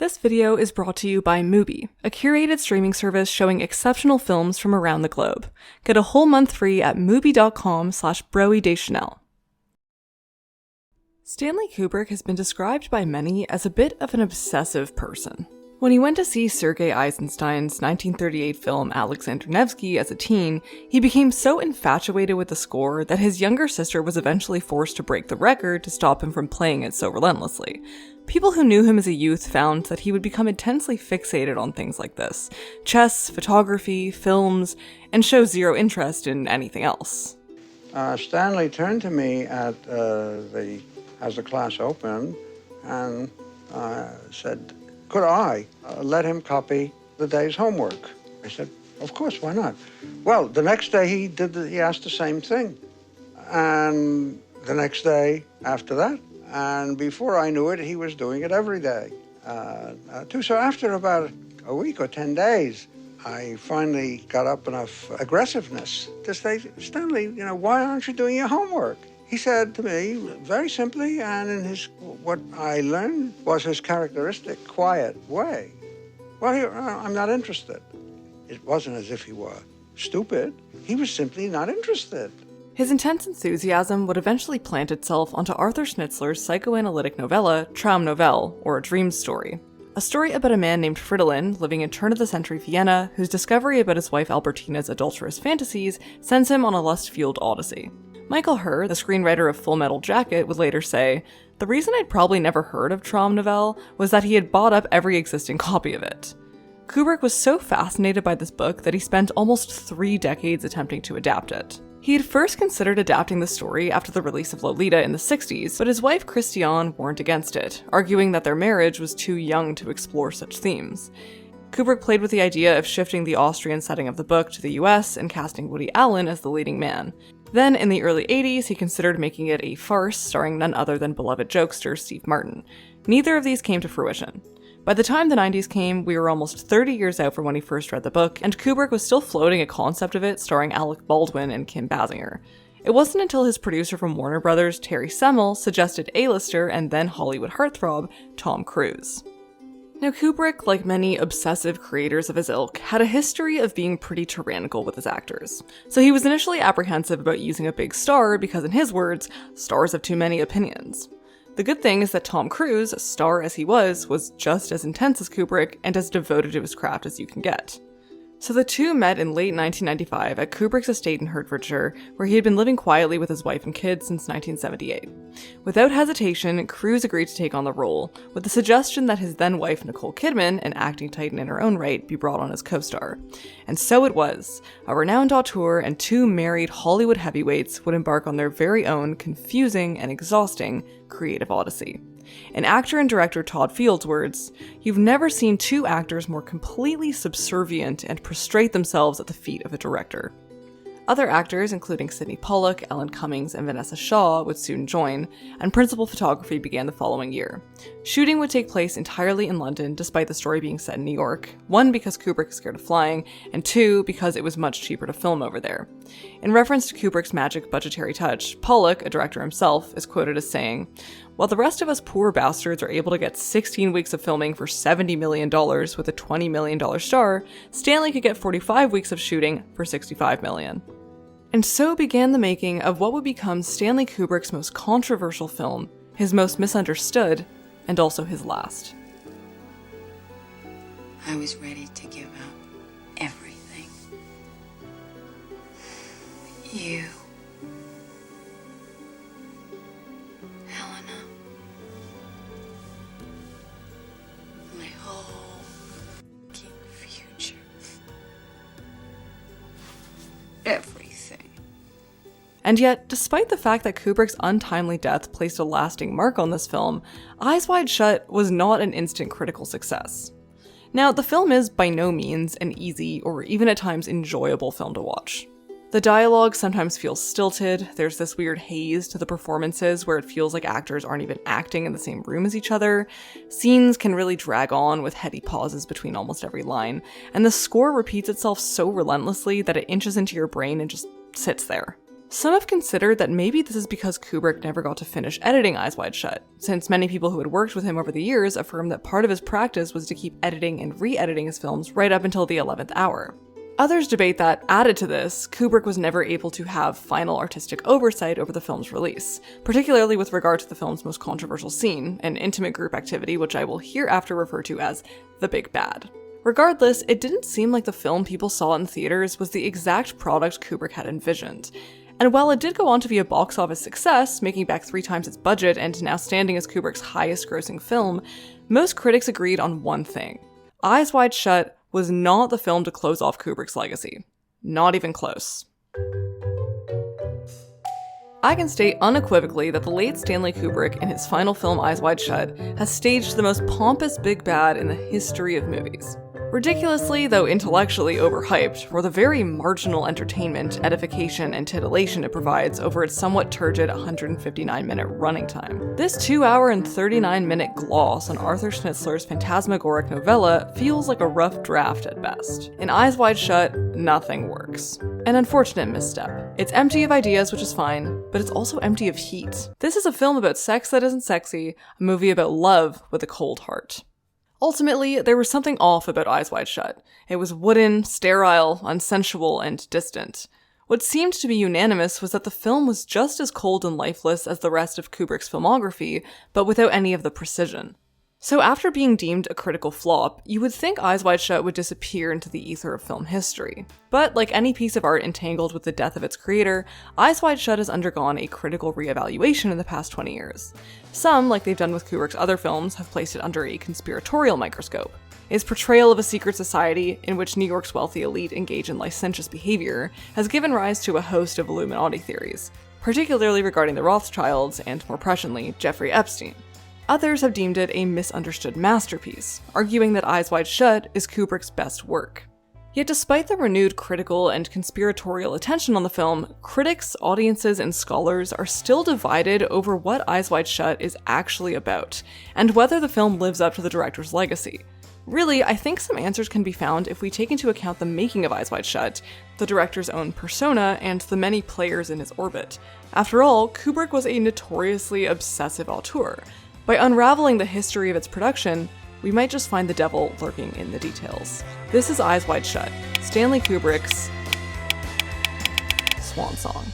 This video is brought to you by Mubi, a curated streaming service showing exceptional films from around the globe. Get a whole month free at mubi.com/broedeschanel. Stanley Kubrick has been described by many as a bit of an obsessive person. When he went to see Sergei Eisenstein's 1938 film Alexander Nevsky as a teen, he became so infatuated with the score that his younger sister was eventually forced to break the record to stop him from playing it so relentlessly. People who knew him as a youth found that he would become intensely fixated on things like this: chess, photography, films, and show zero interest in anything else. Stanley turned to me as the class opened and said, could I let him copy the day's homework? I said, of course, why not? Well, the next day he asked the same thing. And the next day after that. And before I knew it, he was doing it every day, too. So after about a week or 10 days, I finally got up enough aggressiveness to say, Stanley, why aren't you doing your homework? He said to me, very simply, and in what I learned was his characteristic quiet way, well, I'm not interested. It wasn't as if he were stupid. He was simply not interested. His intense enthusiasm would eventually plant itself onto Arthur Schnitzler's psychoanalytic novella, Traumnovelle, or A Dream Story. A story about a man named Fridolin living in turn-of-the-century Vienna whose discovery about his wife Albertina's adulterous fantasies sends him on a lust-fueled odyssey. Michael Herr, the screenwriter of Full Metal Jacket, would later say, "The reason I'd probably never heard of Traumnovelle was that he had bought up every existing copy of it." Kubrick was so fascinated by this book that he spent almost 3 decades attempting to adapt it. He had first considered adapting the story after the release of Lolita in the 60s, but his wife Christiane warned against it, arguing that their marriage was too young to explore such themes. Kubrick played with the idea of shifting the Austrian setting of the book to the US and casting Woody Allen as the leading man. Then, in the early 80s, he considered making it a farce starring none other than beloved jokester Steve Martin. Neither of these came to fruition. By the time the 90s came, we were almost 30 years out from when he first read the book, and Kubrick was still floating a concept of it starring Alec Baldwin and Kim Basinger. It wasn't until his producer from Warner Brothers, Terry Semel, suggested A-lister and then Hollywood heartthrob, Tom Cruise. Now, Kubrick, like many obsessive creators of his ilk, had a history of being pretty tyrannical with his actors. So he was initially apprehensive about using a big star because, in his words, stars have too many opinions. The good thing is that Tom Cruise, star as he was just as intense as Kubrick and as devoted to his craft as you can get. So the two met in late 1995 at Kubrick's estate in Hertfordshire, where he had been living quietly with his wife and kids since 1978. Without hesitation, Cruise agreed to take on the role, with the suggestion that his then-wife Nicole Kidman, an acting titan in her own right, be brought on as co-star. And so it was. A renowned auteur and 2 married Hollywood heavyweights would embark on their very own confusing and exhausting creative odyssey. In actor and director Todd Field's words, "You've never seen 2 actors more completely subservient and prostrate themselves at the feet of a director." Other actors, including Sidney Pollack, Ellen Cummings, and Vanessa Shaw, would soon join, and principal photography began the following year. Shooting would take place entirely in London, despite the story being set in New York, 1 because Kubrick is scared of flying, and 2 because it was much cheaper to film over there. In reference to Kubrick's magic budgetary touch, Pollack, a director himself, is quoted as saying, "While the rest of us poor bastards are able to get 16 weeks of filming for $70 million with a $20 million star, Stanley could get 45 weeks of shooting for $65 million. And so began the making of what would become Stanley Kubrick's most controversial film, his most misunderstood, and also his last. I was ready to give up everything. You. Helena. My whole future. Everything. And yet, despite the fact that Kubrick's untimely death placed a lasting mark on this film, Eyes Wide Shut was not an instant critical success. Now, the film is by no means an easy or even at times enjoyable film to watch. The dialogue sometimes feels stilted, there's this weird haze to the performances where it feels like actors aren't even acting in the same room as each other, scenes can really drag on with heady pauses between almost every line, and the score repeats itself so relentlessly that it inches into your brain and just sits there. Some have considered that maybe this is because Kubrick never got to finish editing Eyes Wide Shut, since many people who had worked with him over the years affirmed that part of his practice was to keep editing and re-editing his films right up until the 11th hour. Others debate that, added to this, Kubrick was never able to have final artistic oversight over the film's release, particularly with regard to the film's most controversial scene, an intimate group activity which I will hereafter refer to as the Big Bad. Regardless, it didn't seem like the film people saw in theaters was the exact product Kubrick had envisioned. And while it did go on to be a box office success, making back 3 times its budget and now standing as Kubrick's highest grossing film, most critics agreed on one thing. Eyes Wide Shut was not the film to close off Kubrick's legacy. Not even close. I can state unequivocally that the late Stanley Kubrick, in his final film Eyes Wide Shut, has staged the most pompous big bad in the history of movies. Ridiculously, though intellectually overhyped, for the very marginal entertainment, edification, and titillation it provides over its somewhat turgid 159-minute running time. This 2-hour and 39-minute gloss on Arthur Schnitzler's phantasmagoric novella feels like a rough draft at best. In Eyes Wide Shut, nothing works. An unfortunate misstep. It's empty of ideas, which is fine, but it's also empty of heat. This is a film about sex that isn't sexy, a movie about love with a cold heart. Ultimately, there was something off about Eyes Wide Shut. It was wooden, sterile, unsensual, and distant. What seemed to be unanimous was that the film was just as cold and lifeless as the rest of Kubrick's filmography, but without any of the precision. So after being deemed a critical flop, you would think Eyes Wide Shut would disappear into the ether of film history. But like any piece of art entangled with the death of its creator, Eyes Wide Shut has undergone a critical reevaluation in the past 20 years. Some, like they've done with Kubrick's other films, have placed it under a conspiratorial microscope. Its portrayal of a secret society in which New York's wealthy elite engage in licentious behavior has given rise to a host of Illuminati theories, particularly regarding the Rothschilds and, more presciently, Jeffrey Epstein. Others have deemed it a misunderstood masterpiece, arguing that Eyes Wide Shut is Kubrick's best work. Yet despite the renewed critical and conspiratorial attention on the film, critics, audiences, and scholars are still divided over what Eyes Wide Shut is actually about, and whether the film lives up to the director's legacy. Really, I think some answers can be found if we take into account the making of Eyes Wide Shut, the director's own persona, and the many players in his orbit. After all, Kubrick was a notoriously obsessive auteur. By unraveling the history of its production, we might just find the devil lurking in the details. This is Eyes Wide Shut, Stanley Kubrick's Swan Song.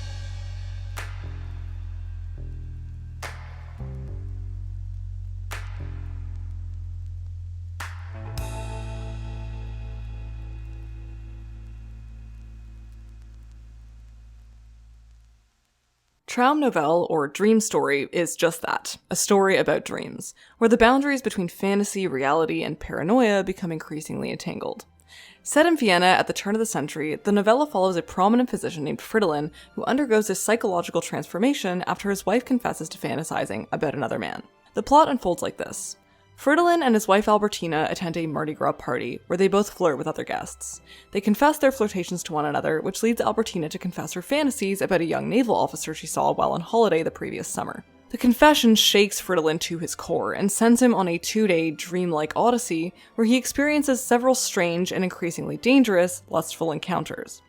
Traum Novelle, or Dream Story, is just that, a story about dreams, where the boundaries between fantasy, reality, and paranoia become increasingly entangled. Set in Vienna at the turn of the century, the novella follows a prominent physician named Fridolin who undergoes a psychological transformation after his wife confesses to fantasizing about another man. The plot unfolds like this. Fridolin and his wife Albertina attend a Mardi Gras party, where they both flirt with other guests. They confess their flirtations to one another, which leads Albertina to confess her fantasies about a young naval officer she saw while on holiday the previous summer. The confession shakes Fridolin to his core and sends him on a 2-day dreamlike odyssey, where he experiences several strange and increasingly dangerous, lustful encounters.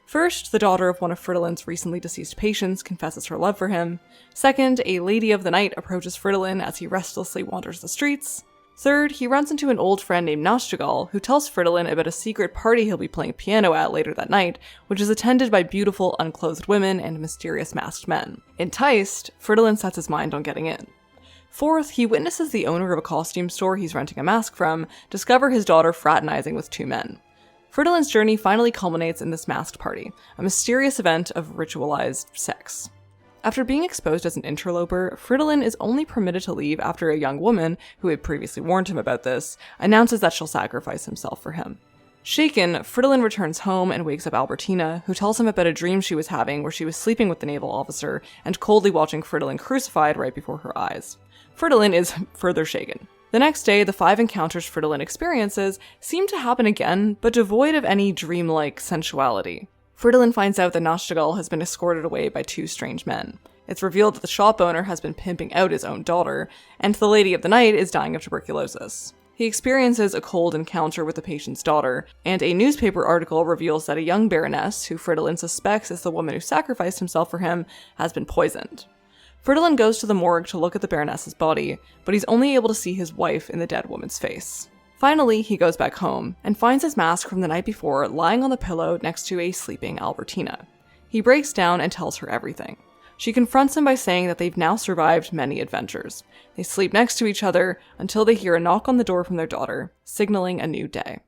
First, the daughter of one of Fridolin's recently deceased patients confesses her love for him. Second, a lady of the night approaches Fridolin as he restlessly wanders the streets. Third, he runs into an old friend named Nachtigall, who tells Fridolin about a secret party he'll be playing piano at later that night, which is attended by beautiful, unclothed women and mysterious masked men. Enticed, Fridolin sets his mind on getting in. Fourth, he witnesses the owner of a costume store he's renting a mask from discover his daughter fraternizing with 2 men. Fridolin's journey finally culminates in this masked party, a mysterious event of ritualized sex. After being exposed as an interloper, Fridolin is only permitted to leave after a young woman, who had previously warned him about this, announces that she'll sacrifice himself for him. Shaken, Fridolin returns home and wakes up Albertina, who tells him about a dream she was having where she was sleeping with the naval officer and coldly watching Fridolin crucified right before her eyes. Fridolin is further shaken. The next day, the 5 encounters Fridolin experiences seem to happen again, but devoid of any dreamlike sensuality. Fridolin finds out that Nachtigall has been escorted away by 2 strange men. It's revealed that the shop owner has been pimping out his own daughter, and the lady of the night is dying of tuberculosis. He experiences a cold encounter with the patient's daughter, and a newspaper article reveals that a young baroness, who Fridolin suspects is the woman who sacrificed himself for him, has been poisoned. Fridolin goes to the morgue to look at the baroness's body, but he's only able to see his wife in the dead woman's face. Finally, he goes back home, and finds his mask from the night before lying on the pillow next to a sleeping Albertina. He breaks down and tells her everything. She confronts him by saying that they've now survived many adventures. They sleep next to each other until they hear a knock on the door from their daughter, signaling a new day.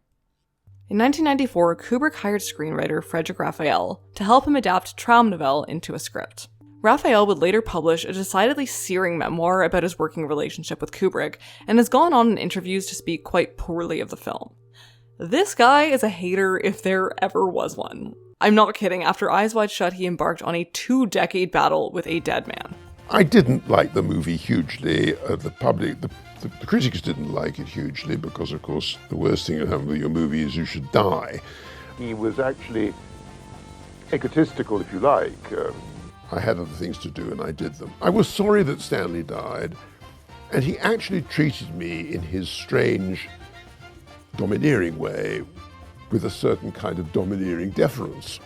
In 1994, Kubrick hired screenwriter Frederick Raphael to help him adapt Traumnovelle into a script. Raphael would later publish a decidedly searing memoir about his working relationship with Kubrick, and has gone on in interviews to speak quite poorly of the film. This guy is a hater if there ever was one. I'm not kidding, after Eyes Wide Shut he embarked on a 2-decade battle with a dead man. I didn't like the movie hugely. The critics didn't like it hugely because, of course, the worst thing that happened with your movie is you should die. He was actually egotistical, if you like. I had other things to do and I did them. I was sorry that Stanley died, and he actually treated me in his strange, domineering way with a certain kind of domineering deference.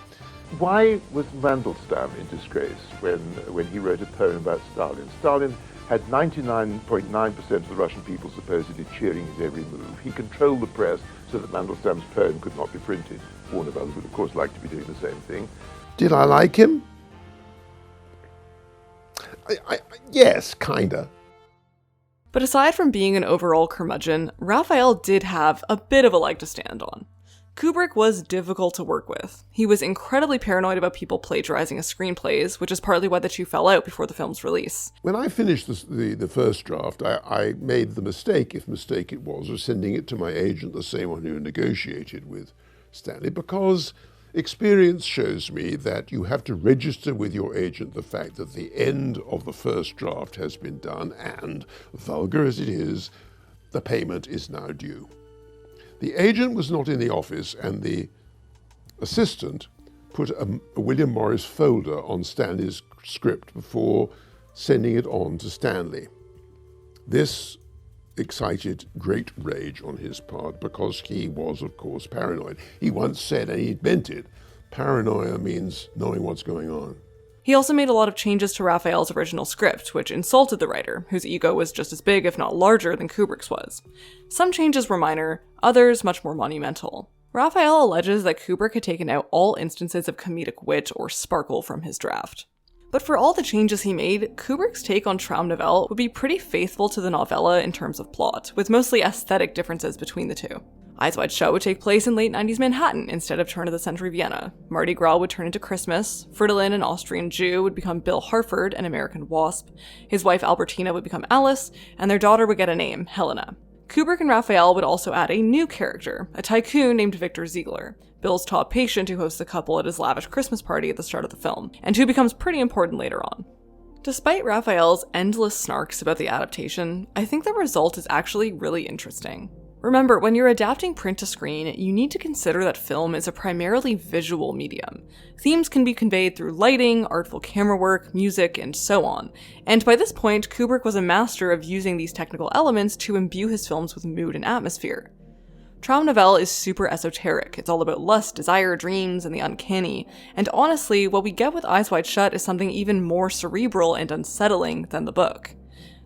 Why was Mandelstam in disgrace when he wrote a poem about Stalin? Stalin had 99.9% of the Russian people supposedly cheering his every move. He controlled the press so that Mandelstam's poem could not be printed. Warner Brothers would, of course, like to be doing the same thing. Did I like him? Yes, kinda. But aside from being an overall curmudgeon, Raphael did have a bit of a leg to stand on. Kubrick was difficult to work with. He was incredibly paranoid about people plagiarizing his screenplays, which is partly why the two fell out before the film's release. When I finished the first draft, I made the mistake, if mistake it was, of sending it to my agent, the same one who negotiated with Stanley, because experience shows me that you have to register with your agent the fact that the end of the first draft has been done and, vulgar as it is, the payment is now due. The agent was not in the office, and the assistant put a William Morris folder on Stanley's script before sending it on to Stanley. This excited great rage on his part because he was, of course, paranoid. He once said, and he meant it, paranoia means knowing what's going on. He also made a lot of changes to Raphael's original script, which insulted the writer, whose ego was just as big, if not larger, than Kubrick's was. Some changes were minor, others much more monumental. Raphael alleges that Kubrick had taken out all instances of comedic wit or sparkle from his draft. But for all the changes he made, Kubrick's take on Traumnovelle would be pretty faithful to the novella in terms of plot, with mostly aesthetic differences between the two. Eyes Wide Shut would take place in late 90s Manhattan instead of turn-of-the-century Vienna. Mardi Gras would turn into Christmas, Fridolin, an Austrian Jew, would become Bill Harford, an American wasp, his wife Albertina would become Alice, and their daughter would get a name, Helena. Kubrick and Raphael would also add a new character, a tycoon named Victor Ziegler, Bill's top patient who hosts the couple at his lavish Christmas party at the start of the film, and who becomes pretty important later on. Despite Raphael's endless snarks about the adaptation, I think the result is actually really interesting. Remember, when you're adapting print to screen, you need to consider that film is a primarily visual medium. Themes can be conveyed through lighting, artful camera work, music, and so on. And by this point, Kubrick was a master of using these technical elements to imbue his films with mood and atmosphere. Traumnovelle is super esoteric. It's all about lust, desire, dreams, and the uncanny. And honestly, what we get with Eyes Wide Shut is something even more cerebral and unsettling than the book.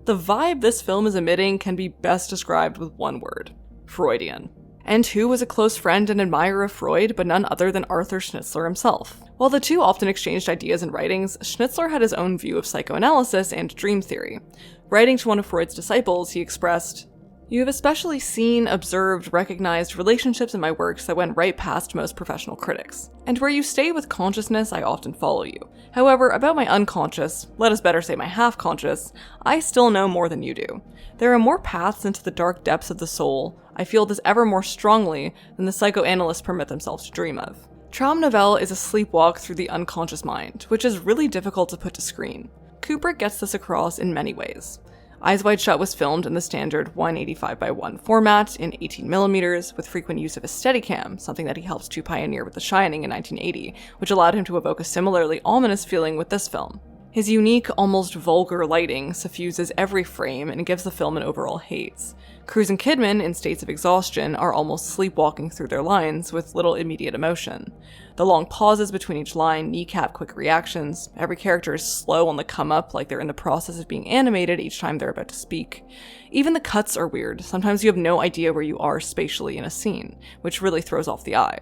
The vibe this film is emitting can be best described with one word: Freudian. And who was a close friend and admirer of Freud but none other than Arthur Schnitzler himself? While the two often exchanged ideas and writings, Schnitzler had his own view of psychoanalysis and dream theory. Writing to one of Freud's disciples, he expressed, "You have especially seen, observed, recognized relationships in my works that went right past most professional critics. And where you stay with consciousness, I often follow you. However, about my unconscious, let us better say my half-conscious, I still know more than you do. There are more paths into the dark depths of the soul, I feel this ever more strongly than the psychoanalysts permit themselves to dream of." Traumnovelle is a sleepwalk through the unconscious mind, which is really difficult to put to screen. Kubrick gets this across in many ways. Eyes Wide Shut was filmed in the standard 185:1 format in 18mm with frequent use of a Steadicam, something that he helped to pioneer with The Shining in 1980, which allowed him to evoke a similarly ominous feeling with this film. His unique, almost vulgar lighting suffuses every frame and gives the film an overall haze. Cruise and Kidman, in states of exhaustion, are almost sleepwalking through their lines with little immediate emotion. The long pauses between each line kneecap quick reactions. Every character is slow on the come up, like they're in the process of being animated each time they're about to speak. Even the cuts are weird. Sometimes you have no idea where you are spatially in a scene, which really throws off the eye.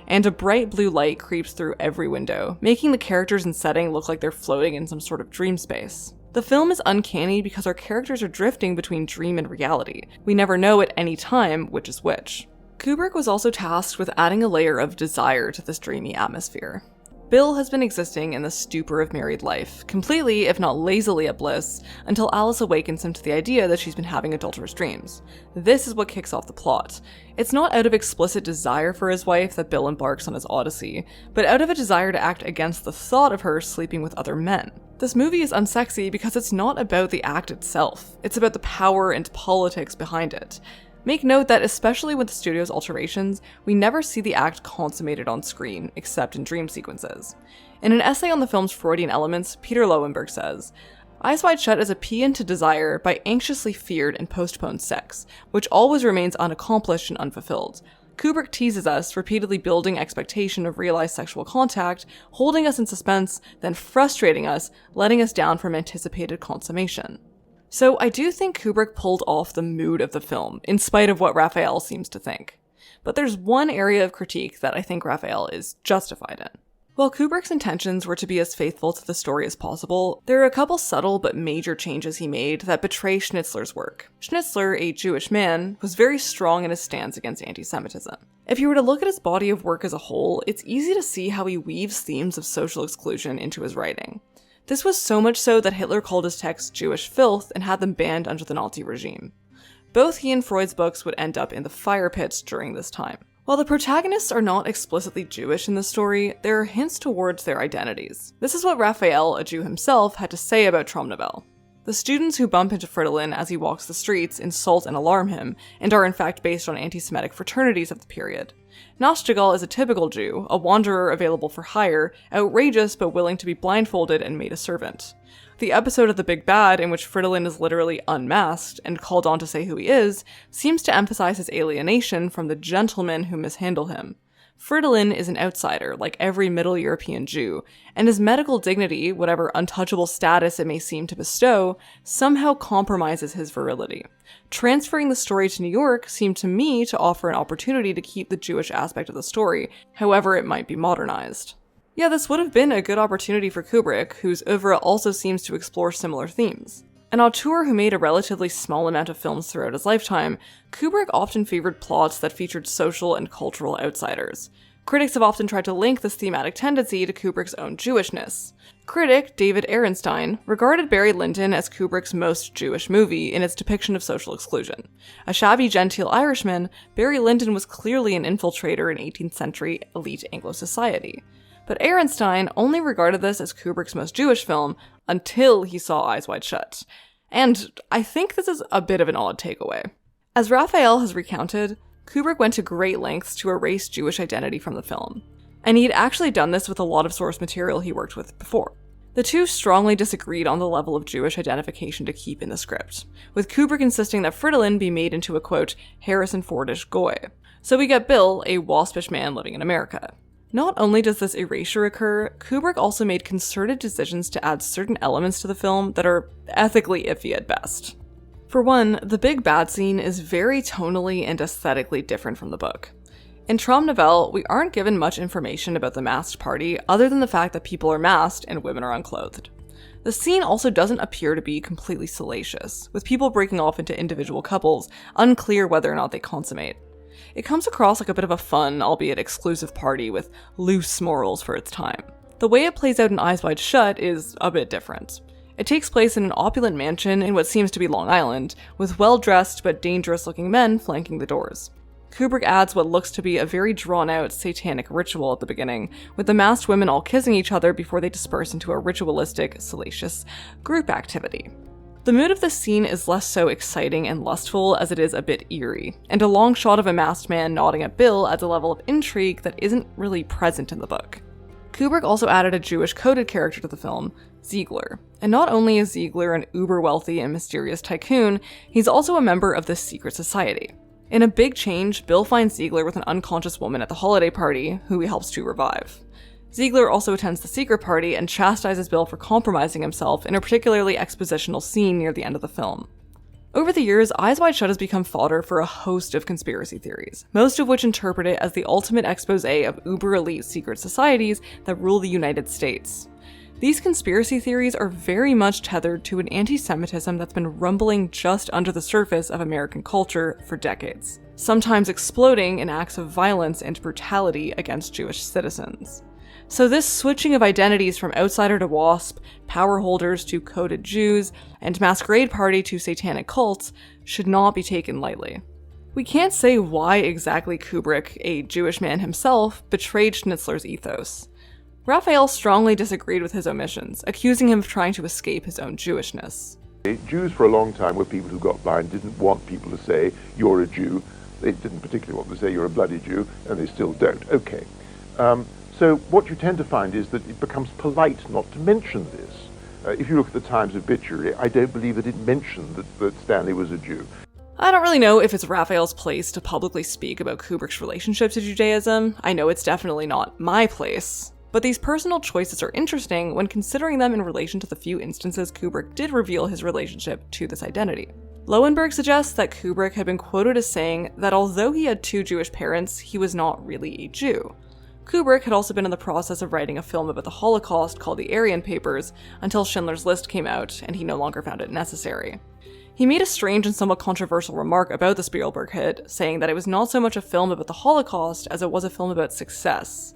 And a bright blue light creeps through every window, making the characters and setting look like they're floating in some sort of dream space. The film is uncanny because our characters are drifting between dream and reality. We never know at any time which is which. Kubrick was also tasked with adding a layer of desire to this dreamy atmosphere. Bill has been existing in the stupor of married life, completely, if not lazily, at bliss, until Alice awakens him to the idea that she's been having adulterous dreams. This is what kicks off the plot. It's not out of explicit desire for his wife that Bill embarks on his odyssey, but out of a desire to act against the thought of her sleeping with other men. This movie is unsexy because it's not about the act itself, it's about the power and politics behind it. Make note that, especially with the studio's alterations, we never see the act consummated on screen, except in dream sequences. In an essay on the film's Freudian elements, Peter Lowenberg says, "Eyes Wide Shut is a paean to desire by anxiously feared and postponed sex, which always remains unaccomplished and unfulfilled. Kubrick teases us, repeatedly building expectation of realized sexual contact, holding us in suspense, then frustrating us, letting us down from anticipated consummation." So I do think Kubrick pulled off the mood of the film, in spite of what Raphael seems to think. But there's one area of critique that I think Raphael is justified in. While Kubrick's intentions were to be as faithful to the story as possible, there are a couple subtle but major changes he made that betray Schnitzler's work. Schnitzler, a Jewish man, was very strong in his stance against anti-Semitism. If you were to look at his body of work as a whole, it's easy to see how he weaves themes of social exclusion into his writing. This was so much so that Hitler called his texts Jewish filth and had them banned under the Nazi regime. Both he and Freud's books would end up in the fire pits during this time. While the protagonists are not explicitly Jewish in the story, there are hints towards their identities. This is what Raphael, a Jew himself, had to say about Traumnovelle. The students who bump into Fridolin as he walks the streets insult and alarm him, and are in fact based on anti-Semitic fraternities of the period. Nachtigall is a typical Jew, a wanderer available for hire, outrageous but willing to be blindfolded and made a servant. The episode of The Big Bad, in which Fridolin is literally unmasked and called on to say who he is, seems to emphasize his alienation from the gentlemen who mishandle him. Fridolin is an outsider, like every Middle European Jew, and his medical dignity, whatever untouchable status it may seem to bestow, somehow compromises his virility. Transferring the story to New York seemed to me to offer an opportunity to keep the Jewish aspect of the story, however it might be modernized. Yeah, this would have been a good opportunity for Kubrick, whose oeuvre also seems to explore similar themes. An auteur who made a relatively small amount of films throughout his lifetime, Kubrick often favored plots that featured social and cultural outsiders. Critics have often tried to link this thematic tendency to Kubrick's own Jewishness. Critic David Ehrenstein regarded Barry Lyndon as Kubrick's most Jewish movie in its depiction of social exclusion. A shabby genteel Irishman, Barry Lyndon was clearly an infiltrator in 18th century elite Anglo society. But Ehrenstein only regarded this as Kubrick's most Jewish film until he saw Eyes Wide Shut. And I think this is a bit of an odd takeaway. As Raphael has recounted, Kubrick went to great lengths to erase Jewish identity from the film. And he had actually done this with a lot of source material he worked with before. The two strongly disagreed on the level of Jewish identification to keep in the script, with Kubrick insisting that Fridolin be made into a, quote, Harrison Fordish goy. So we get Bill, a waspish man living in America. Not only does this erasure occur, Kubrick also made concerted decisions to add certain elements to the film that are ethically iffy at best. For one, the big bad scene is very tonally and aesthetically different from the book. In Traumnovelle, we aren't given much information about the masked party other than the fact that people are masked and women are unclothed. The scene also doesn't appear to be completely salacious, with people breaking off into individual couples, unclear whether or not they consummate. It comes across like a bit of a fun, albeit exclusive party with loose morals for its time. The way it plays out in Eyes Wide Shut is a bit different. It takes place in an opulent mansion in what seems to be Long Island, with well-dressed but dangerous-looking men flanking the doors. Kubrick adds what looks to be a very drawn-out satanic ritual at the beginning, with the masked women all kissing each other before they disperse into a ritualistic, salacious group activity. The mood of this scene is less so exciting and lustful as it is a bit eerie, and a long shot of a masked man nodding at Bill adds a level of intrigue that isn't really present in the book. Kubrick also added a Jewish-coded character to the film, Ziegler. And not only is Ziegler an uber-wealthy and mysterious tycoon, he's also a member of this secret society. In a big change, Bill finds Ziegler with an unconscious woman at the holiday party, who he helps to revive. Ziegler also attends the secret party and chastises Bill for compromising himself in a particularly expositional scene near the end of the film. Over the years, Eyes Wide Shut has become fodder for a host of conspiracy theories, most of which interpret it as the ultimate exposé of uber-elite secret societies that rule the United States. These conspiracy theories are very much tethered to an anti-Semitism that's been rumbling just under the surface of American culture for decades, sometimes exploding in acts of violence and brutality against Jewish citizens. So this switching of identities from outsider to WASP, power holders to coded Jews, and masquerade party to satanic cults should not be taken lightly. We can't say why exactly Kubrick, a Jewish man himself, betrayed Schnitzler's ethos. Raphael strongly disagreed with his omissions, accusing him of trying to escape his own Jewishness. Jews for a long time were people who got by and didn't want people to say, you're a Jew. They didn't particularly want to say you're a bloody Jew, and they still don't. Okay. So what you tend to find is that it becomes polite not to mention this. If you look at the Times obituary, I don't believe that it mentioned that Stanley was a Jew. I don't really know if it's Raphael's place to publicly speak about Kubrick's relationship to Judaism. I know it's definitely not my place. But these personal choices are interesting when considering them in relation to the few instances Kubrick did reveal his relationship to this identity. Lowenberg suggests that Kubrick had been quoted as saying that although he had 2 Jewish parents, he was not really a Jew. Kubrick had also been in the process of writing a film about the Holocaust called The Aryan Papers until Schindler's List came out and he no longer found it necessary. He made a strange and somewhat controversial remark about the Spielberg hit, saying that it was not so much a film about the Holocaust as it was a film about success.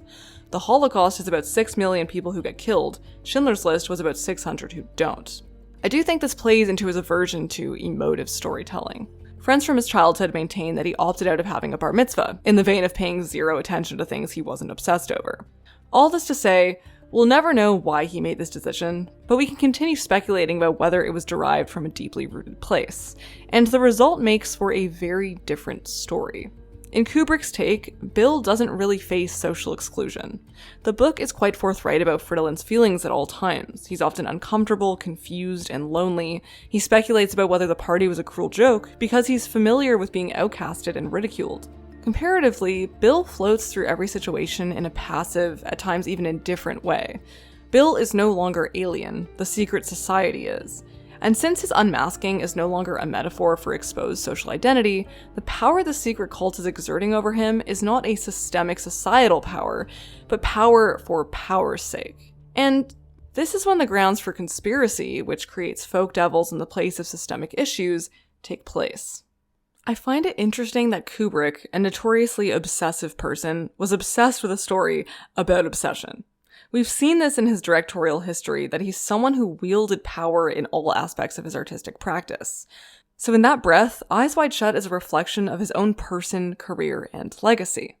The Holocaust is about 6 million people who get killed. Schindler's List was about 600 who don't. I do think this plays into his aversion to emotive storytelling. Friends from his childhood maintain that he opted out of having a bar mitzvah, in the vein of paying zero attention to things he wasn't obsessed over. All this to say, we'll never know why he made this decision, but we can continue speculating about whether it was derived from a deeply rooted place, and the result makes for a very different story. In Kubrick's take, Bill doesn't really face social exclusion. The book is quite forthright about Fridolin's feelings at all times. He's often uncomfortable, confused, and lonely. He speculates about whether the party was a cruel joke because he's familiar with being outcasted and ridiculed. Comparatively, Bill floats through every situation in a passive, at times even indifferent way. Bill is no longer alien, the secret society is. And since his unmasking is no longer a metaphor for exposed social identity, the power the secret cult is exerting over him is not a systemic societal power, but power for power's sake. And this is when the grounds for conspiracy, which creates folk devils in the place of systemic issues, take place. I find it interesting that Kubrick, a notoriously obsessive person, was obsessed with a story about obsession. We've seen this in his directorial history, that he's someone who wielded power in all aspects of his artistic practice. So in that breath, Eyes Wide Shut is a reflection of his own person, career, and legacy.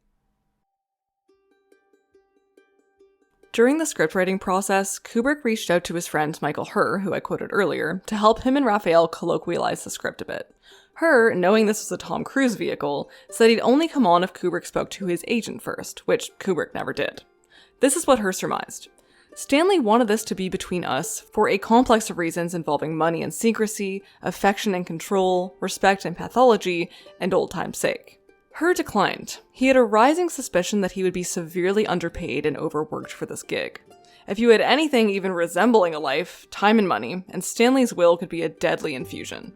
During the scriptwriting process, Kubrick reached out to his friend Michael Herr, who I quoted earlier, to help him and Raphael colloquialize the script a bit. Herr, knowing this was a Tom Cruise vehicle, said he'd only come on if Kubrick spoke to his agent first, which Kubrick never did. This is what Herr surmised. Stanley wanted this to be between us for a complex of reasons involving money and secrecy, affection and control, respect and pathology, and old time's sake. Herr declined. He had a rising suspicion that he would be severely underpaid and overworked for this gig. If you had anything even resembling a life, time and money, and Stanley's will could be a deadly infusion.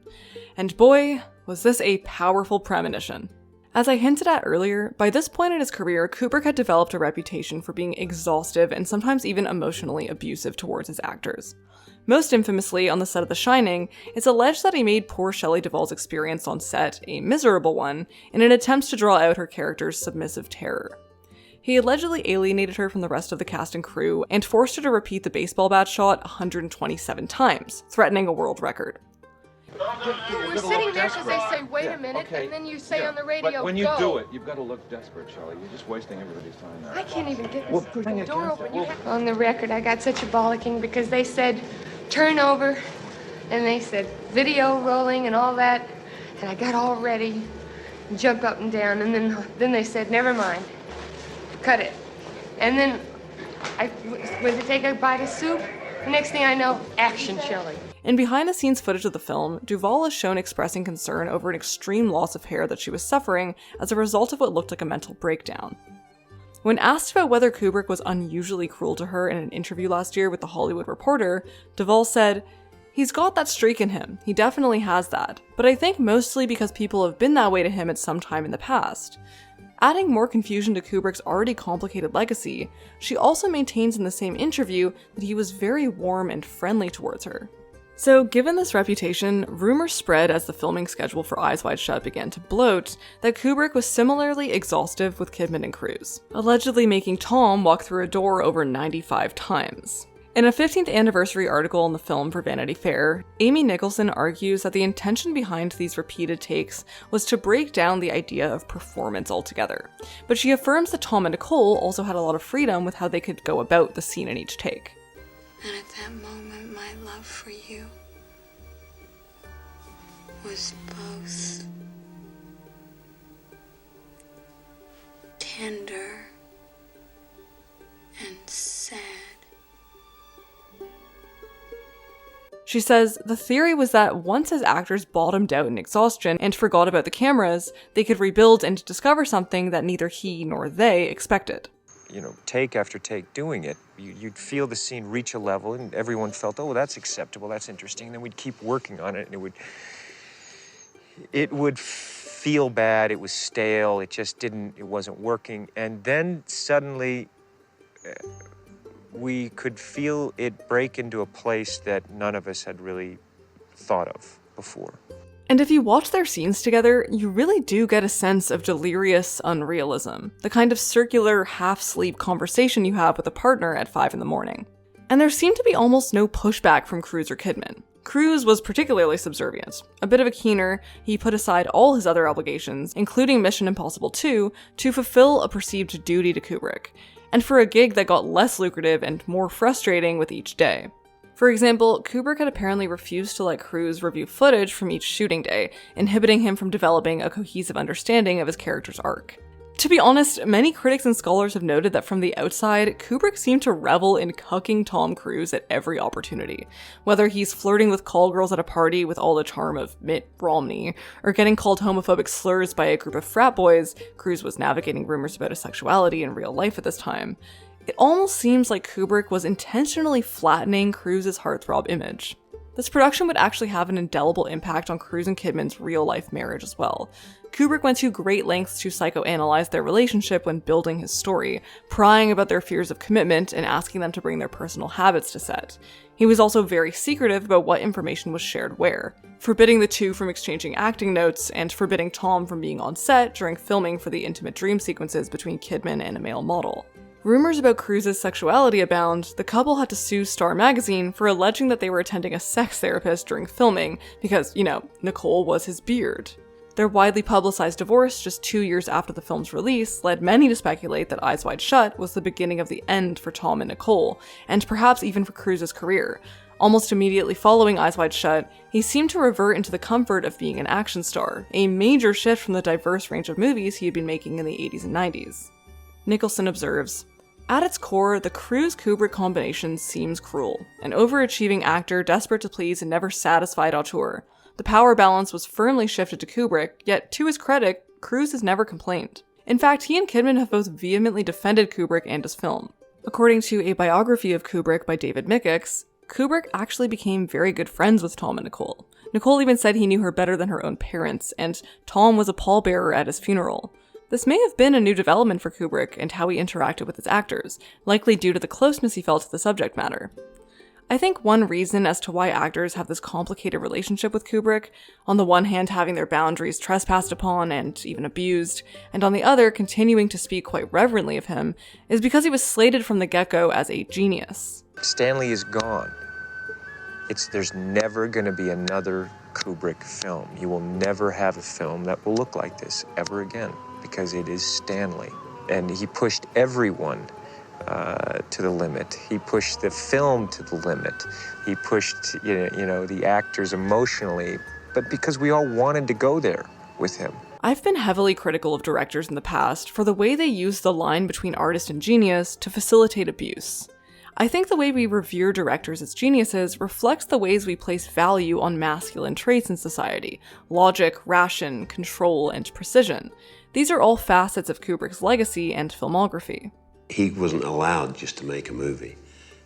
And boy, was this a powerful premonition. As I hinted at earlier, by this point in his career, Kubrick had developed a reputation for being exhaustive and sometimes even emotionally abusive towards his actors. Most infamously, on the set of The Shining, it's alleged that he made poor Shelley Duvall's experience on set a miserable one in an attempt to draw out her character's submissive terror. He allegedly alienated her from the rest of the cast and crew and forced her to repeat the baseball bat shot 127 times, threatening a world record. We're sitting there because they say, wait a minute, okay. and then you say on the radio, But when you go. do it, you've got to look desperate, Shelley. You're just wasting everybody's time now. I can't even get Well, this push it door against open. it. On the record, I got such a bollocking because they said, turn over, and they said, video rolling and all that, and I got all ready, and jumped up and down, and then they said, never mind, cut it. And then I went to take a bite of soup. The next thing I know, action Shelley. In behind-the-scenes footage of the film, Duvall is shown expressing concern over an extreme loss of hair that she was suffering as a result of what looked like a mental breakdown. When asked about whether Kubrick was unusually cruel to her in an interview last year with The Hollywood Reporter, Duvall said, "He's got that streak in him, he definitely has that, but I think mostly because people have been that way to him at some time in the past." Adding more confusion to Kubrick's already complicated legacy, she also maintains in the same interview that he was very warm and friendly towards her. So, given this reputation, rumors spread as the filming schedule for Eyes Wide Shut began to bloat that Kubrick was similarly exhaustive with Kidman and Cruise, allegedly making Tom walk through a door over 95 times. In a 15th anniversary article on the film for Vanity Fair, Amy Nicholson argues that the intention behind these repeated takes was to break down the idea of performance altogether, but she affirms that Tom and Nicole also had a lot of freedom with how they could go about the scene in each take. And at that moment, my love for you was both tender and sad. She says the theory was that once as actors bottomed out in exhaustion and forgot about the cameras, they could rebuild and discover something that neither he nor they expected. You know, take after take doing it, you'd feel the scene reach a level and everyone felt, oh, that's acceptable, that's interesting. And then we'd keep working on it and it would feel bad, it was stale, it wasn't working. And then suddenly we could feel it break into a place that none of us had really thought of before. And if you watch their scenes together, you really do get a sense of delirious unrealism, the kind of circular, half-sleep conversation you have with a partner at 5 in the morning. And there seemed to be almost no pushback from Cruise or Kidman. Cruise was particularly subservient. A bit of a keener, he put aside all his other obligations, including Mission Impossible 2, to fulfill a perceived duty to Kubrick, and for a gig that got less lucrative and more frustrating with each day. For example, Kubrick had apparently refused to let Cruise review footage from each shooting day, inhibiting him from developing a cohesive understanding of his character's arc. To be honest, many critics and scholars have noted that from the outside, Kubrick seemed to revel in cucking Tom Cruise at every opportunity. Whether he's flirting with call girls at a party with all the charm of Mitt Romney, or getting called homophobic slurs by a group of frat boys, Cruise was navigating rumors about his sexuality in real life at this time. It almost seems like Kubrick was intentionally flattening Cruise's heartthrob image. This production would actually have an indelible impact on Cruise and Kidman's real-life marriage as well. Kubrick went to great lengths to psychoanalyze their relationship when building his story, prying about their fears of commitment and asking them to bring their personal habits to set. He was also very secretive about what information was shared where, forbidding the two from exchanging acting notes and forbidding Tom from being on set during filming for the intimate dream sequences between Kidman and a male model. Rumors about Cruise's sexuality abound. The couple had to sue Star magazine for alleging that they were attending a sex therapist during filming because, Nicole was his beard. Their widely publicized divorce just 2 years after the film's release led many to speculate that Eyes Wide Shut was the beginning of the end for Tom and Nicole, and perhaps even for Cruise's career. Almost immediately following Eyes Wide Shut, he seemed to revert into the comfort of being an action star, a major shift from the diverse range of movies he had been making in the 80s and 90s. Nicholson observes, "At its core, the Cruise-Kubrick combination seems cruel. An overachieving actor desperate to please and never satisfied auteur. The power balance was firmly shifted to Kubrick, yet to his credit, Cruise has never complained. In fact, he and Kidman have both vehemently defended Kubrick and his film. According to a biography of Kubrick by David Mickix, Kubrick actually became very good friends with Tom and Nicole. Nicole even said he knew her better than her own parents, and Tom was a pallbearer at his funeral. This may have been a new development for Kubrick and how he interacted with his actors, likely due to the closeness he felt to the subject matter. I think one reason as to why actors have this complicated relationship with Kubrick, on the one hand having their boundaries trespassed upon and even abused, and on the other continuing to speak quite reverently of him, is because he was slated from the get-go as a genius. Stanley is gone. There's never going to be another Kubrick film. You will never have a film that will look like this ever again, because it is Stanley. And he pushed everyone to the limit. He pushed the film to the limit. He pushed, the actors emotionally, but because we all wanted to go there with him. I've been heavily critical of directors in the past for the way they use the line between artist and genius to facilitate abuse. I think the way we revere directors as geniuses reflects the ways we place value on masculine traits in society: logic, ration, control, and precision. These are all facets of Kubrick's legacy and filmography. He wasn't allowed just to make a movie.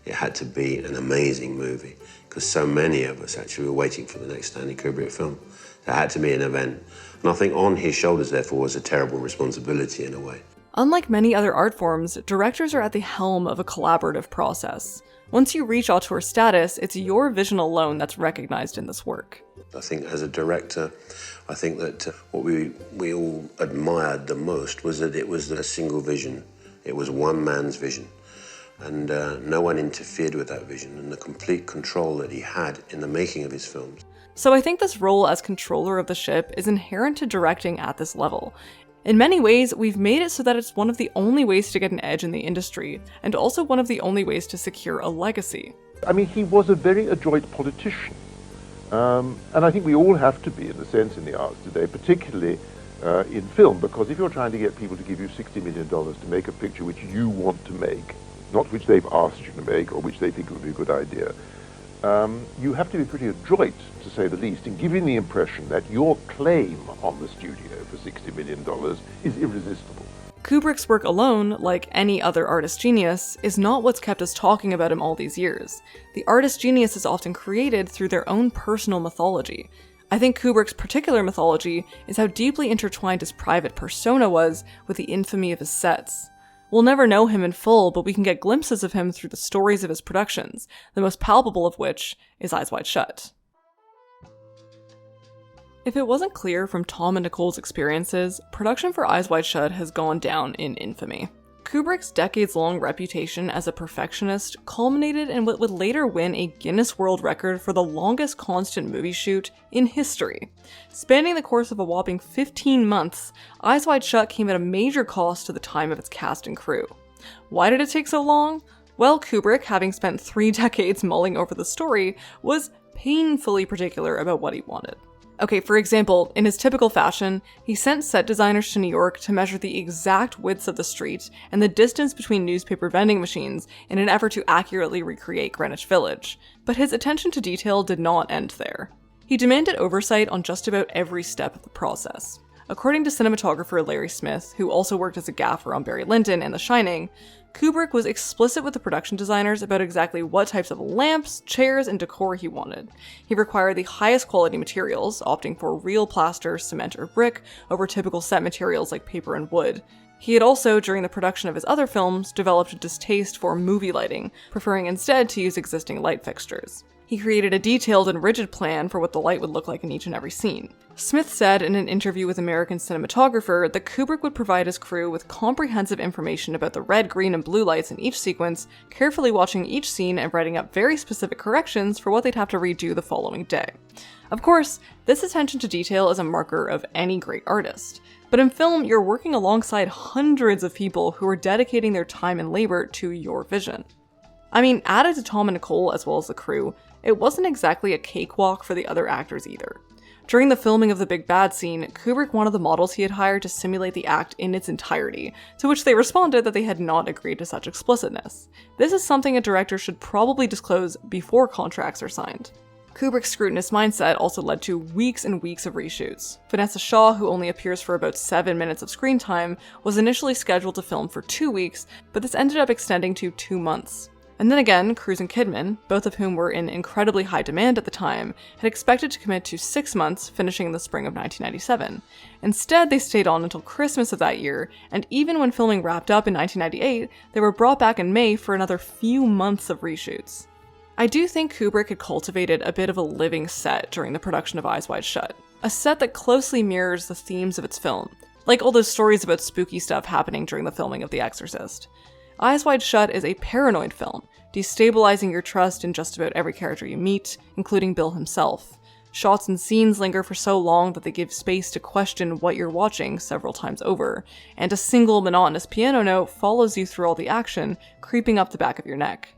It had to be an amazing movie, because so many of us actually were waiting for the next Stanley Kubrick film. There had to be an event. And I think on his shoulders, therefore, was a terrible responsibility in a way. Unlike many other art forms, directors are at the helm of a collaborative process. Once you reach auteur status, it's your vision alone that's recognized in this work. I think as a director, I think that what we all admired the most was that it was a single vision. It was one man's vision. And no one interfered with that vision and the complete control that he had in the making of his films. So I think this role as controller of the ship is inherent to directing at this level. In many ways, we've made it so that it's one of the only ways to get an edge in the industry, and also one of the only ways to secure a legacy. I mean, he was a very adroit politician. And I think we all have to be, in a sense, in the arts today, particularly in film, because if you're trying to get people to give you $60 million to make a picture which you want to make, not which they've asked you to make or which they think would be a good idea, you have to be pretty adroit, to say the least, in giving the impression that your claim on the studio for $60 million is irresistible. Kubrick's work alone, like any other artist genius, is not what's kept us talking about him all these years. The artist genius is often created through their own personal mythology. I think Kubrick's particular mythology is how deeply intertwined his private persona was with the infamy of his sets. We'll never know him in full, but we can get glimpses of him through the stories of his productions, the most palpable of which is Eyes Wide Shut. If it wasn't clear from Tom and Nicole's experiences, production for Eyes Wide Shut has gone down in infamy. Kubrick's decades-long reputation as a perfectionist culminated in what would later win a Guinness World Record for the longest constant movie shoot in history. Spanning the course of a whopping 15 months, Eyes Wide Shut came at a major cost to the time of its cast and crew. Why did it take so long? Well, Kubrick, having spent 3 decades mulling over the story, was painfully particular about what he wanted. Okay, for example, in his typical fashion, he sent set designers to New York to measure the exact widths of the street and the distance between newspaper vending machines in an effort to accurately recreate Greenwich Village. But his attention to detail did not end there. He demanded oversight on just about every step of the process. According to cinematographer Larry Smith, who also worked as a gaffer on Barry Lyndon and The Shining, Kubrick was explicit with the production designers about exactly what types of lamps, chairs, and decor he wanted. He required the highest quality materials, opting for real plaster, cement, or brick over typical set materials like paper and wood. He had also, during the production of his other films, developed a distaste for movie lighting, preferring instead to use existing light fixtures. He created a detailed and rigid plan for what the light would look like in each and every scene. Smith said in an interview with American Cinematographer that Kubrick would provide his crew with comprehensive information about the red, green, and blue lights in each sequence, carefully watching each scene and writing up very specific corrections for what they'd have to redo the following day. Of course, this attention to detail is a marker of any great artist. But in film, you're working alongside hundreds of people who are dedicating their time and labor to your vision. I mean, added to Tom and Nicole as well as the crew, it wasn't exactly a cakewalk for the other actors either. During the filming of the Big Bad scene, Kubrick wanted the models he had hired to simulate the act in its entirety, to which they responded that they had not agreed to such explicitness. This is something a director should probably disclose before contracts are signed. Kubrick's scrutinous mindset also led to weeks and weeks of reshoots. Vanessa Shaw, who only appears for about 7 minutes of screen time, was initially scheduled to film for 2 weeks, but this ended up extending to 2 months. And then again, Cruise and Kidman, both of whom were in incredibly high demand at the time, had expected to commit to 6 months, finishing in the spring of 1997. Instead, they stayed on until Christmas of that year, and even when filming wrapped up in 1998, they were brought back in May for another few months of reshoots. I do think Kubrick had cultivated a bit of a living set during the production of Eyes Wide Shut, a set that closely mirrors the themes of its film, like all those stories about spooky stuff happening during the filming of The Exorcist. Eyes Wide Shut is a paranoid film, destabilizing your trust in just about every character you meet, including Bill himself. Shots and scenes linger for so long that they give space to question what you're watching several times over, and a single monotonous piano note follows you through all the action, creeping up the back of your neck.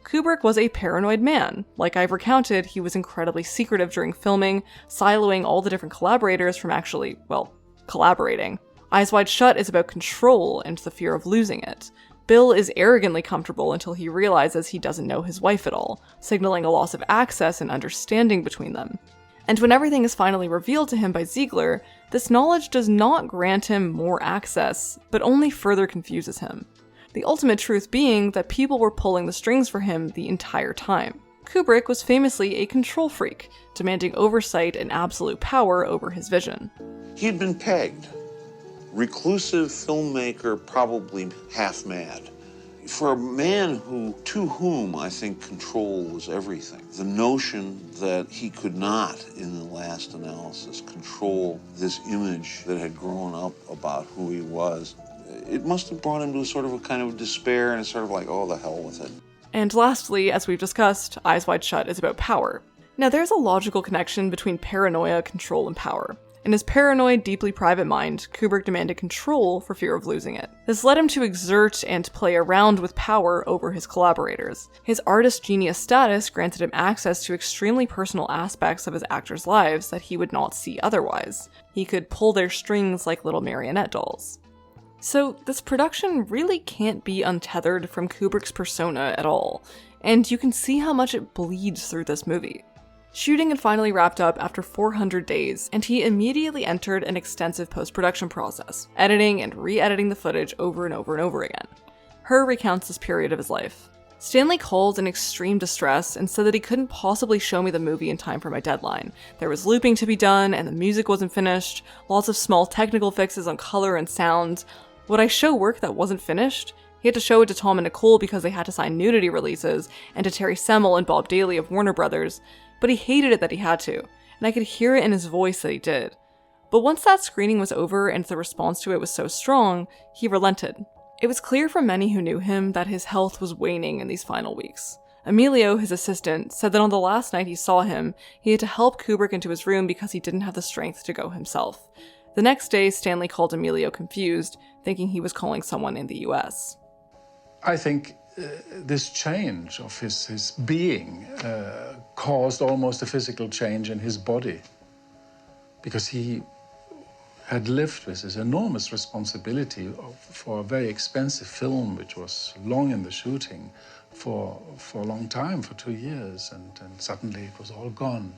Kubrick was a paranoid man. Like I've recounted, he was incredibly secretive during filming, siloing all the different collaborators from actually, well, collaborating. Eyes Wide Shut is about control and the fear of losing it. Bill is arrogantly comfortable until he realizes he doesn't know his wife at all, signaling a loss of access and understanding between them. And when everything is finally revealed to him by Ziegler, this knowledge does not grant him more access, but only further confuses him. The ultimate truth being that people were pulling the strings for him the entire time. Kubrick was famously a control freak, demanding oversight and absolute power over his vision. He'd been pegged. Reclusive filmmaker, probably half mad. For a man to whom I think control was everything, the notion that he could not, in the last analysis, control this image that had grown up about who he was, it must have brought him to a sort of a kind of despair and sort of like, oh, the hell with it. And lastly, as we've discussed, Eyes Wide Shut is about power. Now, there's a logical connection between paranoia, control, and power. In his paranoid, deeply private mind, Kubrick demanded control for fear of losing it. This led him to exert and play around with power over his collaborators. His artist genius status granted him access to extremely personal aspects of his actors' lives that he would not see otherwise. He could pull their strings like little marionette dolls. So this production really can't be untethered from Kubrick's persona at all, and you can see how much it bleeds through this movie. Shooting had finally wrapped up after 400 days, and he immediately entered an extensive post-production process, editing and re-editing the footage over and over and over again. Herr recounts this period of his life. Stanley called in extreme distress and said that he couldn't possibly show me the movie in time for my deadline. There was looping to be done, and the music wasn't finished, lots of small technical fixes on color and sound. Would I show work that wasn't finished? He had to show it to Tom and Nicole because they had to sign nudity releases, and to Terry Semel and Bob Daly of Warner Brothers, but he hated it that he had to, and I could hear it in his voice that he did. But once that screening was over and the response to it was so strong, he relented. It was clear from many who knew him that his health was waning in these final weeks. Emilio, his assistant, said that on the last night he saw him, he had to help Kubrick into his room because he didn't have the strength to go himself. The next day, Stanley called Emilio confused, thinking he was calling someone in the US. I think this change of his being caused almost a physical change in his body, because he had lived with this enormous responsibility for a very expensive film, which was long in the shooting for a long time, for 2 years, and suddenly it was all gone.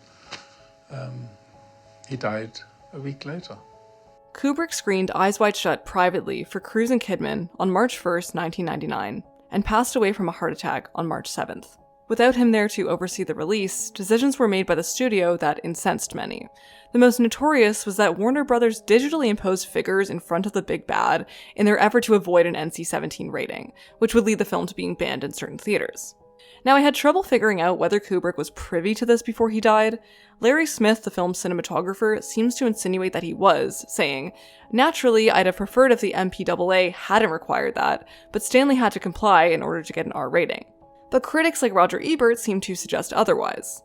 He died a week later. Kubrick screened Eyes Wide Shut privately for Cruise and Kidman on March 1st, 1999, and passed away from a heart attack on March 7th. Without him there to oversee the release, decisions were made by the studio that incensed many. The most notorious was that Warner Brothers digitally imposed figures in front of the big bad in their effort to avoid an NC-17 rating, which would lead the film to being banned in certain theaters. Now, I had trouble figuring out whether Kubrick was privy to this before he died. Larry Smith, the film's cinematographer, seems to insinuate that he was, saying, "Naturally, I'd have preferred if the MPAA hadn't required that, but Stanley had to comply in order to get an R rating." But critics like Roger Ebert seem to suggest otherwise.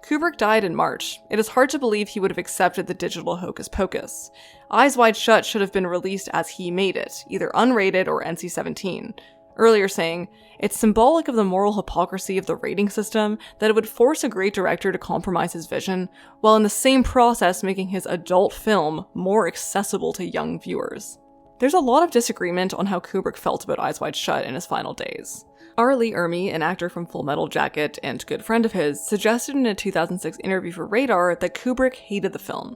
Kubrick died in March. It is hard to believe he would have accepted the digital hocus pocus. Eyes Wide Shut should have been released as he made it, either unrated or NC-17. Earlier saying, "It's symbolic of the moral hypocrisy of the rating system that it would force a great director to compromise his vision, while in the same process making his adult film more accessible to young viewers." There's a lot of disagreement on how Kubrick felt about Eyes Wide Shut in his final days. R. Lee Ermey, an actor from Full Metal Jacket and good friend of his, suggested in a 2006 interview for Radar that Kubrick hated the film.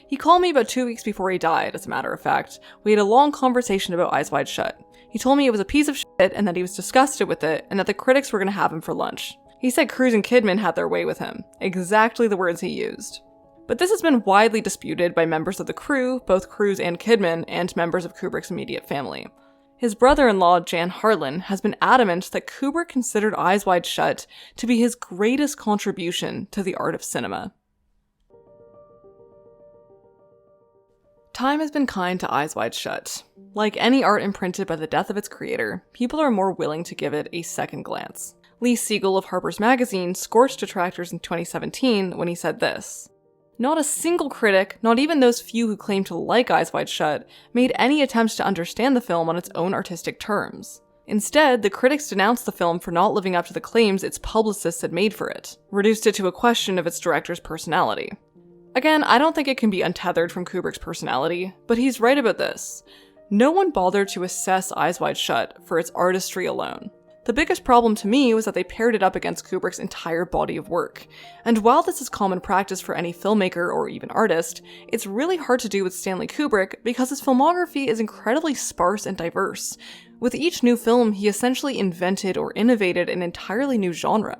He called me about 2 weeks before he died, as a matter of fact. We had a long conversation about Eyes Wide Shut. He told me it was a piece of shit and that he was disgusted with it and that the critics were going to have him for lunch. He said Cruise and Kidman had their way with him. Exactly the words he used. But this has been widely disputed by members of the crew, both Cruise and Kidman, and members of Kubrick's immediate family. His brother-in-law, Jan Harlan, has been adamant that Kubrick considered Eyes Wide Shut to be his greatest contribution to the art of cinema. Time has been kind to Eyes Wide Shut. Like any art imprinted by the death of its creator, people are more willing to give it a second glance. Lee Siegel of Harper's Magazine scorched detractors in 2017 when he said this: "Not a single critic, not even those few who claim to like Eyes Wide Shut, made any attempts to understand the film on its own artistic terms. Instead, the critics denounced the film for not living up to the claims its publicists had made for it, reduced it to a question of its director's personality. Again, I don't think it can be untethered from Kubrick's personality, but he's right about this. No one bothered to assess Eyes Wide Shut for its artistry alone. The biggest problem to me was that they paired it up against Kubrick's entire body of work. And while this is common practice for any filmmaker or even artist, it's really hard to do with Stanley Kubrick because his filmography is incredibly sparse and diverse. With each new film, he essentially invented or innovated an entirely new genre.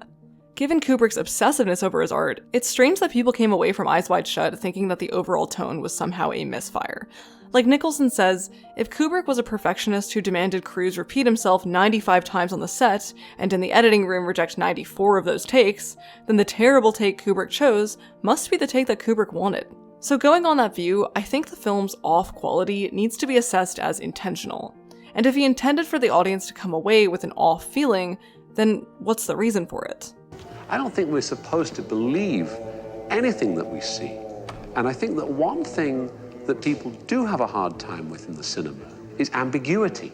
Given Kubrick's obsessiveness over his art, it's strange that people came away from Eyes Wide Shut thinking that the overall tone was somehow a misfire. Like Nicholson says, if Kubrick was a perfectionist who demanded Cruise repeat himself 95 times on the set, and in the editing room reject 94 of those takes, then the terrible take Kubrick chose must be the take that Kubrick wanted. So going on that view, I think the film's off quality needs to be assessed as intentional. And if he intended for the audience to come away with an off feeling, then what's the reason for it? I don't think we're supposed to believe anything that we see. And I think that one thing that people do have a hard time with in the cinema is ambiguity.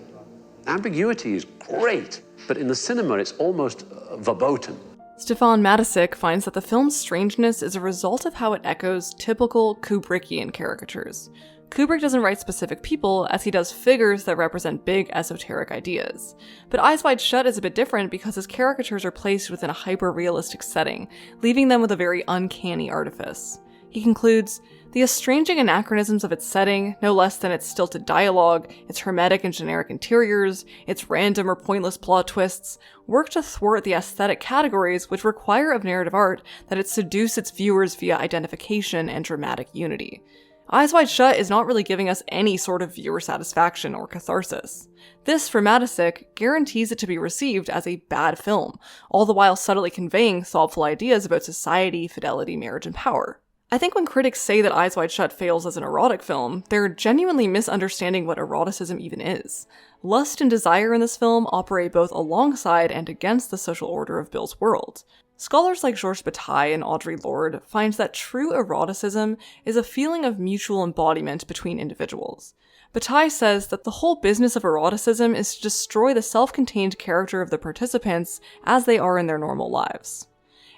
Ambiguity is great, but in the cinema it's almost verboten. Stefan Mattessich finds that the film's strangeness is a result of how it echoes typical Kubrickian caricatures. Kubrick doesn't write specific people, as he does figures that represent big, esoteric ideas. But Eyes Wide Shut is a bit different because his caricatures are placed within a hyper-realistic setting, leaving them with a very uncanny artifice. He concludes, the estranging anachronisms of its setting, no less than its stilted dialogue, its hermetic and generic interiors, its random or pointless plot twists, work to thwart the aesthetic categories which require of narrative art that it seduce its viewers via identification and dramatic unity. Eyes Wide Shut is not really giving us any sort of viewer satisfaction or catharsis. This, for Mattessich, guarantees it to be received as a bad film, all the while subtly conveying thoughtful ideas about society, fidelity, marriage, and power. I think when critics say that Eyes Wide Shut fails as an erotic film, they're genuinely misunderstanding what eroticism even is. Lust and desire in this film operate both alongside and against the social order of Bill's world. Scholars like Georges Bataille and Audre Lorde find that true eroticism is a feeling of mutual embodiment between individuals. Bataille says that the whole business of eroticism is to destroy the self-contained character of the participants as they are in their normal lives.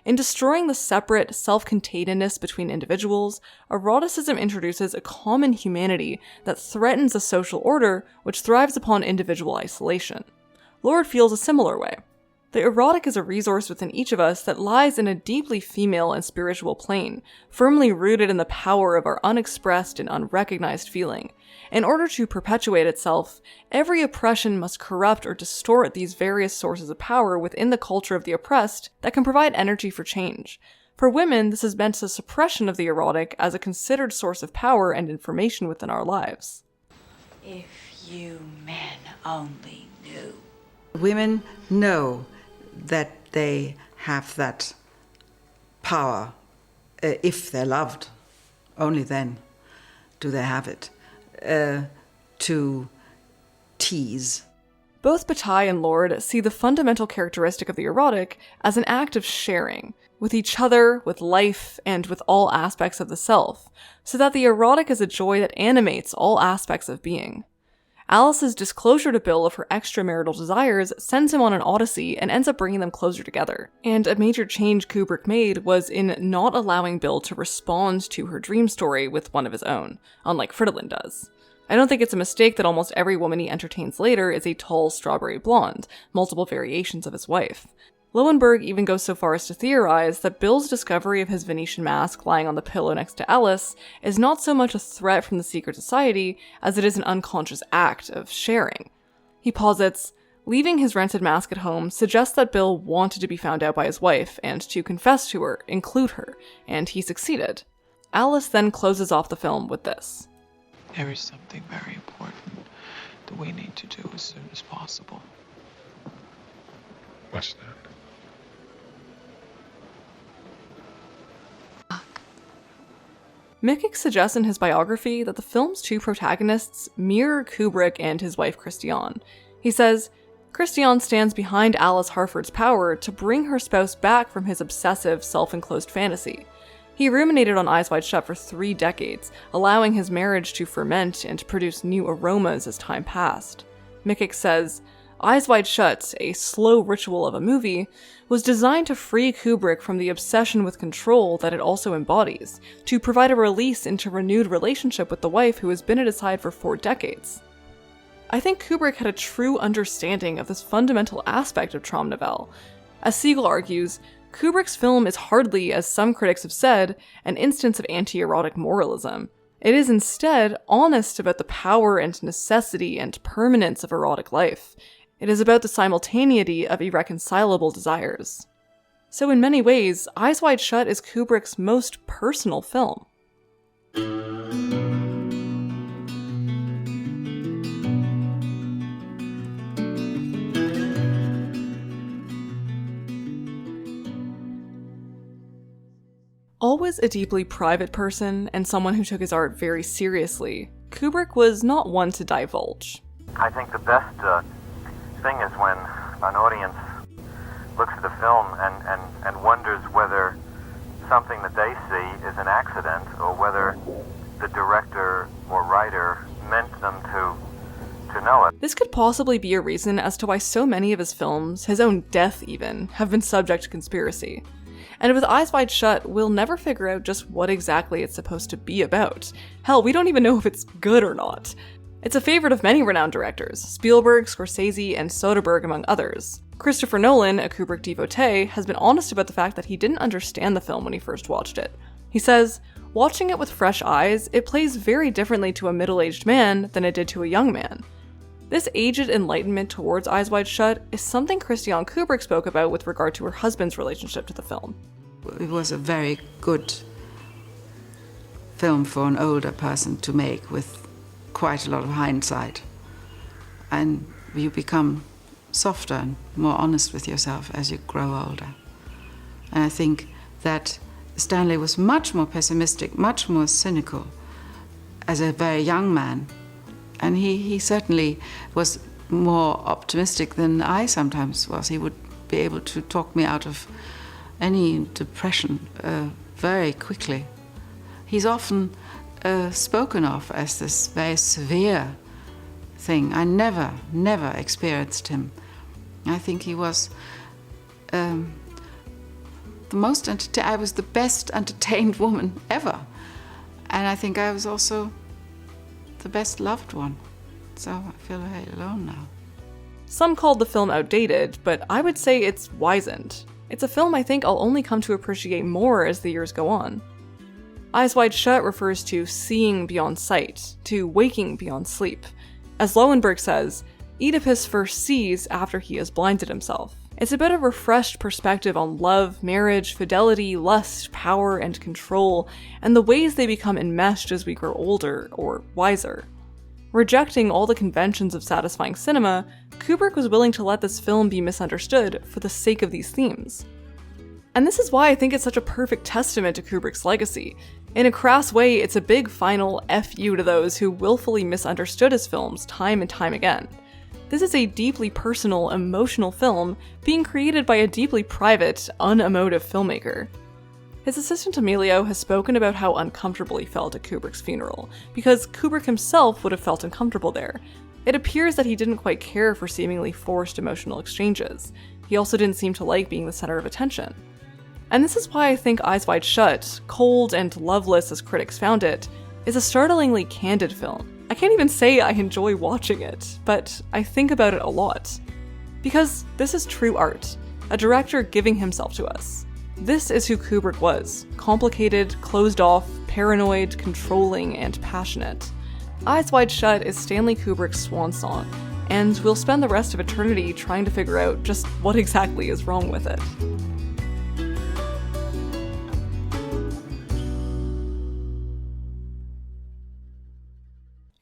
In destroying the separate, self-containedness between individuals, eroticism introduces a common humanity that threatens a social order which thrives upon individual isolation. Lorde feels a similar way. The erotic is a resource within each of us that lies in a deeply female and spiritual plane, firmly rooted in the power of our unexpressed and unrecognized feeling. In order to perpetuate itself, every oppression must corrupt or distort these various sources of power within the culture of the oppressed that can provide energy for change. For women, this has meant the suppression of the erotic as a considered source of power and information within our lives. If you men only knew. Women know that they have that power if they're loved. Only then do they have it. To tease. Both Bataille and Lorde see the fundamental characteristic of the erotic as an act of sharing, with each other, with life, and with all aspects of the self, so that the erotic is a joy that animates all aspects of being. Alice's disclosure to Bill of her extramarital desires sends him on an odyssey and ends up bringing them closer together. And a major change Kubrick made was in not allowing Bill to respond to her dream story with one of his own, unlike Fridolin does. I don't think it's a mistake that almost every woman he entertains later is a tall strawberry blonde, multiple variations of his wife. Lowenberg even goes so far as to theorize that Bill's discovery of his Venetian mask lying on the pillow next to Alice is not so much a threat from the secret society as it is an unconscious act of sharing. He posits, leaving his rented mask at home suggests that Bill wanted to be found out by his wife and to confess to her, include her, and he succeeded. Alice then closes off the film with this. There is something very important that we need to do as soon as possible. What's that? Mickig suggests in his biography that the film's two protagonists mirror Kubrick and his wife Christiane. He says, Christiane stands behind Alice Harford's power to bring her spouse back from his obsessive, self-enclosed fantasy. He ruminated on Eyes Wide Shut for 3 decades, allowing his marriage to ferment and produce new aromas as time passed. Mickig says, Eyes Wide Shut, a slow ritual of a movie, was designed to free Kubrick from the obsession with control that it also embodies, to provide a release into renewed relationship with the wife who has been at his side for 4 decades. I think Kubrick had a true understanding of this fundamental aspect of Traum Nouvelle. As Siegel argues, Kubrick's film is hardly, as some critics have said, an instance of anti-erotic moralism. It is instead honest about the power and necessity and permanence of erotic life. It is about the simultaneity of irreconcilable desires. So in many ways, Eyes Wide Shut is Kubrick's most personal film. Always a deeply private person and someone who took his art very seriously, Kubrick was not one to divulge. I think the best thing is when an audience looks at a film and wonders whether something that they see is an accident or whether the director or writer meant them to know it. This could possibly be a reason as to why so many of his films, his own death even, have been subject to conspiracy. And with Eyes Wide Shut, we'll never figure out just what exactly it's supposed to be about. Hell, we don't even know if it's good or not. It's a favorite of many renowned directors, Spielberg, Scorsese, and Soderbergh among others. Christopher Nolan, a Kubrick devotee, has been honest about the fact that he didn't understand the film when he first watched it. He says, "Watching it with fresh eyes, it plays very differently to a middle-aged man than it did to a young man." This aged enlightenment towards Eyes Wide Shut is something Christiane Kubrick spoke about with regard to her husband's relationship to the film. It was a very good film for an older person to make with quite a lot of hindsight. And you become softer and more honest with yourself as you grow older. And I think that Stanley was much more pessimistic, much more cynical as a very young man. And he certainly was more optimistic than I sometimes was. He would be able to talk me out of any depression very quickly. He's often spoken of as this very severe thing. I never experienced him. I think he was I was the best entertained woman ever. And I think I was also the best loved one. So I feel very alone now. Some called the film outdated, but I would say it's wizened. It's a film I think I'll only come to appreciate more as the years go on. Eyes Wide Shut refers to seeing beyond sight, to waking beyond sleep. As Lowenberg says, Oedipus first sees after he has blinded himself. It's about a refreshed perspective on love, marriage, fidelity, lust, power, and control, and the ways they become enmeshed as we grow older, or wiser. Rejecting all the conventions of satisfying cinema, Kubrick was willing to let this film be misunderstood for the sake of these themes. And this is why I think it's such a perfect testament to Kubrick's legacy. In a crass way, it's a big final F you to those who willfully misunderstood his films time and time again. This is a deeply personal, emotional film being created by a deeply private, unemotive filmmaker. His assistant Emilio has spoken about how uncomfortable he felt at Kubrick's funeral, because Kubrick himself would have felt uncomfortable there. It appears that he didn't quite care for seemingly forced emotional exchanges. He also didn't seem to like being the center of attention. And this is why I think Eyes Wide Shut, cold and loveless as critics found it, is a startlingly candid film. I can't even say I enjoy watching it, but I think about it a lot. Because this is true art, a director giving himself to us. This is who Kubrick was, complicated, closed off, paranoid, controlling, and passionate. Eyes Wide Shut is Stanley Kubrick's swan song, and we'll spend the rest of eternity trying to figure out just what exactly is wrong with it.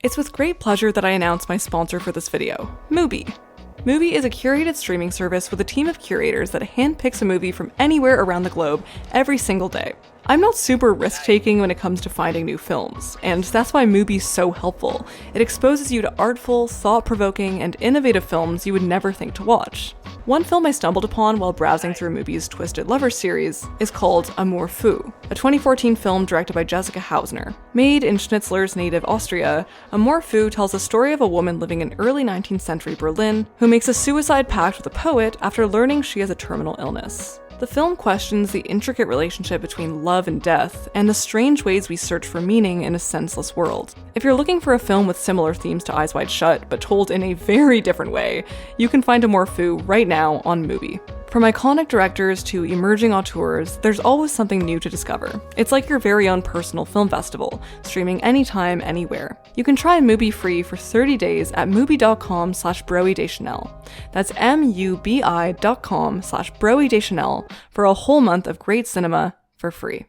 It's with great pleasure that I announce my sponsor for this video, Mubi. Mubi is a curated streaming service with a team of curators that handpicks a movie from anywhere around the globe every single day. I'm not super risk-taking when it comes to finding new films, and that's why Mubi's so helpful. It exposes you to artful, thought-provoking, and innovative films you would never think to watch. One film I stumbled upon while browsing through Mubi's Twisted Lovers series is called Amour Fou, a 2014 film directed by Jessica Hausner. Made in Schnitzler's native Austria, Amour Fou tells the story of a woman living in early 19th century Berlin who makes a suicide pact with a poet after learning she has a terminal illness. The film questions the intricate relationship between love and death, and the strange ways we search for meaning in a senseless world. If you're looking for a film with similar themes to Eyes Wide Shut, but told in a very different way, you can find Amour Fou right now on Mubi. From iconic directors to emerging auteurs, there's always something new to discover. It's like your very own personal film festival, streaming anytime, anywhere. You can try Mubi free for 30 days at mubi.com/broedeschanel. That's mubi.com/broedeschanel for a whole month of great cinema for free.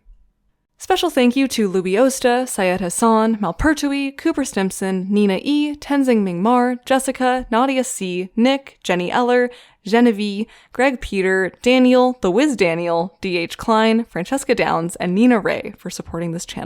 Special thank you to Louis Osta, Syed Hassan, Malpertui, Cooper Stimson, Nina E., Tenzing Mingmar, Jessica, Nadia C., Nick, Jenny Eller, Genevieve, Greg Peter, Daniel, The Wiz Daniel, D.H. Klein, Francesca Downs, and Nina Ray for supporting this channel.